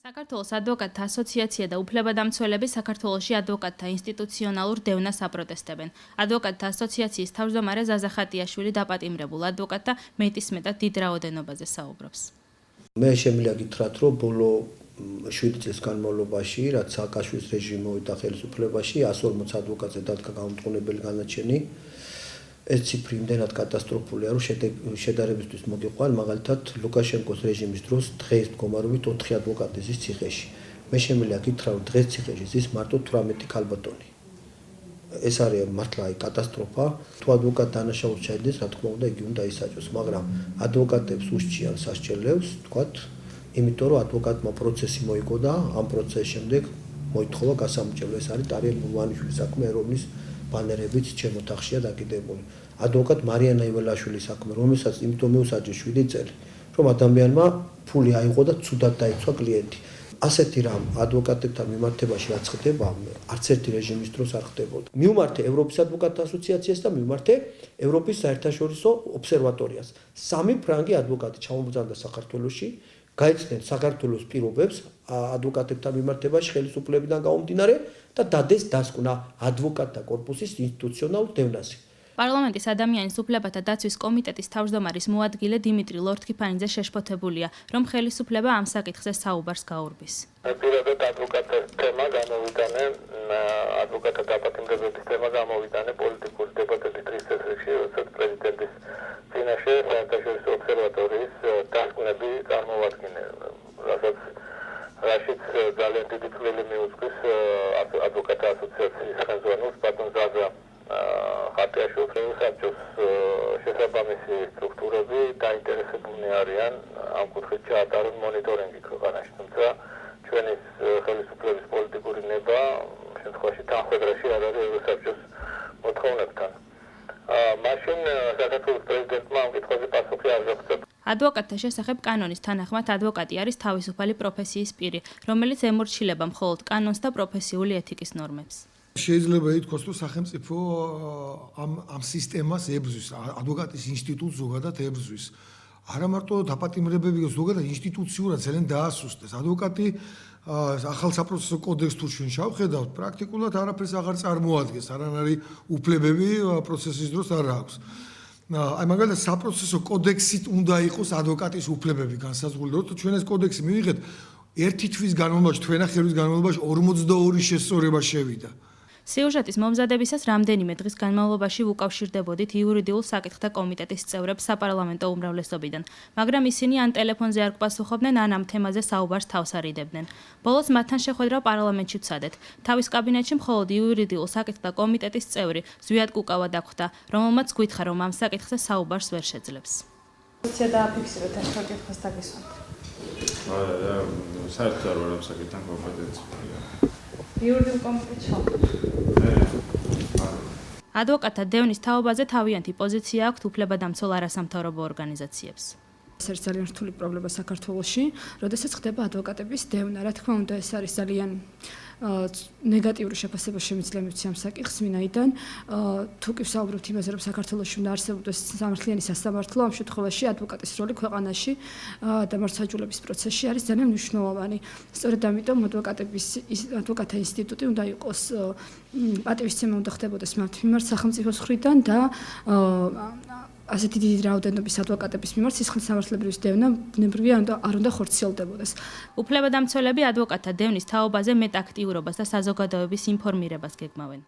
საქართველოს ადვოკატთა ასოციაცია და უფლებადამცველები საქართველოში ადვოკატთა ინსტიტუციონალურ დევნას აპროტესტებენ. ადვოკატთა ასოციაციის თავმჯდომარე ზაზა ხატიაშვილი დაპატიმრებულ ადვოკატთა მეტისმეტად დიდ რაოდენობაზე საუბრობს. მე შემიძლია გითხრათ, რომ ბოლო 7 წლის განმავლობაში, რაც სააკაშვილის რეჟიმი მოვიდა ხელისუფლებაში, 140 ადვოკატზე დადგა გაუმტყუნებელი განაჩენი. ეს ციფრი იმდენად კატასტროფულია, რომ შედარებისთვის მოგიყვან, მაგალითად, ლუკაშენკოს რეჟიმის დროს დღეს მდგომარეობით 4 ადვოკატი ზის ციხეში. მე შემიძლია გითხრა, რომ დღეს ციხეში ზის მარტო 18 ქალბატონი. ეს არის მართლა კატასტროფა. თუ ადვოკატ დანაშაულს ჩაიდეს, რა თქმა უნდა, იგი უნდა ისაჯოს, მაგრამ ადვოკატებს უსჭიან სასჯელებს, თქვათ, იმიტომ რომ ადვოკატმა პროცესი მოიგო და ამ პროცესის შემდეგ მოითხოვა გასამრჯელო. ეს არის ტარიელ მურვანიშვილის საქმე, რომლის ბანერებით ჩემ ოთახშია დაკიდებული. ადვოკატ მარიანა იველაშვილის საქმე, რომელსაც იმიტომ მეუსაჯეს 7 წელი, რომ ადამიანმა ფული აიღო და ცუდად დაიცვა კლიენტი. ასეთი რამ ადვოკატებთან მიმართებაში რაც ხდება, არც ერთი რეჟიმის დროს არ ხდებოდა. მივმართე ევროპის ადვოკატთა ასოციაციას და მივმართე ევროპის საერთაშორისო ობსერვატორიას. 3 ფრანგი ადვოკატი ჩამობრძანდა საქართველოში, გაიცნდნენ საქართველოს პირობებს ადვოკატებთან მიმართებაში ხელისუფლებიდან გამომდინარე და დადეს დასკვნა ადვოკატთა კორპუსის ინსტიტუციონალურ დევნაზე. პარლამენტის ადამიანის უფლებათა დაცვის კომიტეტის თავმჯდომარის მოადგილე დიმიტრი ლორთქიფანიძე შეშფოთებულია, რომ ხელისუფლება ამ საკითხზე საუბარს გაურბის. პირადად ადვოკატების თემა გამოვიტანე, ადვოკატთა დაპატიმრებების თემა გამოვიტანე პოლიტიკური დებატების დღის წესრიგში, როდესაც პრეზიდენტის წინაშე საერთაშორისო ობსერვატორიის დასკვნები წარმოვადგინე, რაშიც ძალიან დიდი წვლილი მიუძღვის ადვოკატთა ასოციაციის ხელმძღვანელს ბატონ ზაზა ხატიაშვილს, საბჭოს შესაბამისი სტრუქტურები დაინტერესებულნი არიან ამ კუთხით ჩაატარონ მონიტორინგი ქვეყანაში, თუმცა ჩვენი ხელისუფლების პოლიტიკური ნება შემთხვევაში თანხმდროში არ არის ევროსაბჭოს მოთხოვნებთან. მაშინ საქართველოს პრეზიდენტმა ამ კითხვაზე პასუხი არ გაგცემა. ადვოკატთა შესახებ კანონის თანახმად ადვოკატი არის თავისუფალი პროფესიის პირი, რომელიც ემორჩილება მხოლოდ კანონს და პროფესიული ეთიკის ნორმებს. შეიძლება ითქვას, რომ სახელმწიფო ამ სისტემას ებრძვის, ადვოკატის ინსტიტუტს ზოგადად ებრძვის. არა მარტო დაპატიმრებები, ზოგადად ინსტიტუციურად ძალიან დაასუსტეს. ადვოკატი ახალ საპროცესო კოდექსს თუ ჩვენ შევხედავთ, პრაქტიკულად არაფერს აღარ წარმოადგენს, არანაირი უფლებები პროცესის დროს არ აქვს. აი მაგალითად საპროცესო კოდექსით უნდა იყოს ადვოკატის უფლებები განსაზღვრული, როცა ჩვენ ეს კოდექსი მივიღეთ, ერთი თვის განმავლობაში, თვენახევრის განმავლობაში 42 შესწორება შევიდა. სიუჟეტის მომზადებისას რამდენიმე დღის განმავლობაში უკავშირდებოდით იურიდიულ საკითხთა კომიტეტის წევრებს საპარლამენტო უმრავლესობიდან, მაგრამ ისინი ან ტელეფონზე არ გპასუხობდნენ, ან ამ თემაზე საუბარს თავს არიდებდნენ. ბოლოს მათთან შეხვედრა პარლამენტში ვცადეთ. თავის კაბინეტში მხოლოდ იურიდიულ საკითხთა კომიტეტის წევრი ზვიად კუკავა დაგვხვდა, რომელმაც გვითხრა, რომ ამ საკითხზე საუბარს ვერ შეძლებს. როცა დააფიქსიროთ ამ საკითხს დაგისვამთ. საერთოდ არ ვარ ამ საკითხთან კომპეტენცია. იურიდიულ კომიტეტში. ადვოკატთა დევნის თაობაზე თავიანთი პოზიცია აქვთ უფლებადამცველ არასამთავრობო ორგანიზაციებს. ეს არის ძალიან რთული პრობლემა საქართველოში, როდესაც ხდება ადვოკატების დევნა. რა თქმა უნდა, ეს არის ძალიან ნეგატიური შეფასება შემიძლია მივცე ამ საკითხს, ვინაიდან თუ კი ვსაუბრობთ იმაზე, რომ საქართველოში უნდა არსებობდეს სამართლიანი სასამართლო, ამ შემთხვევაში ადვოკატის როლი ქვეყანაში და მართლმსაჯულების პროცესში არის ძალიან მნიშვნელოვანი. სწორედ ამიტომ ადვოკატთა ინსტიტუტი უნდა იყოს პატივისცემა უნდა ხდებოდეს მათ მიმართ სახელმწიფოს მხრიდან და ასეთი დიდი რაოდენობის ადვოკატების მიმართ სისხლის სამართლებრივი დევნა ბუნებრივია არ უნდა ხორციელდებოდეს. უფლებადამცველები ადვოკატთა დევნის თაობაზე მეტ აქტიურობას და საზოგადოების ინფორმირებას გეგმავენ.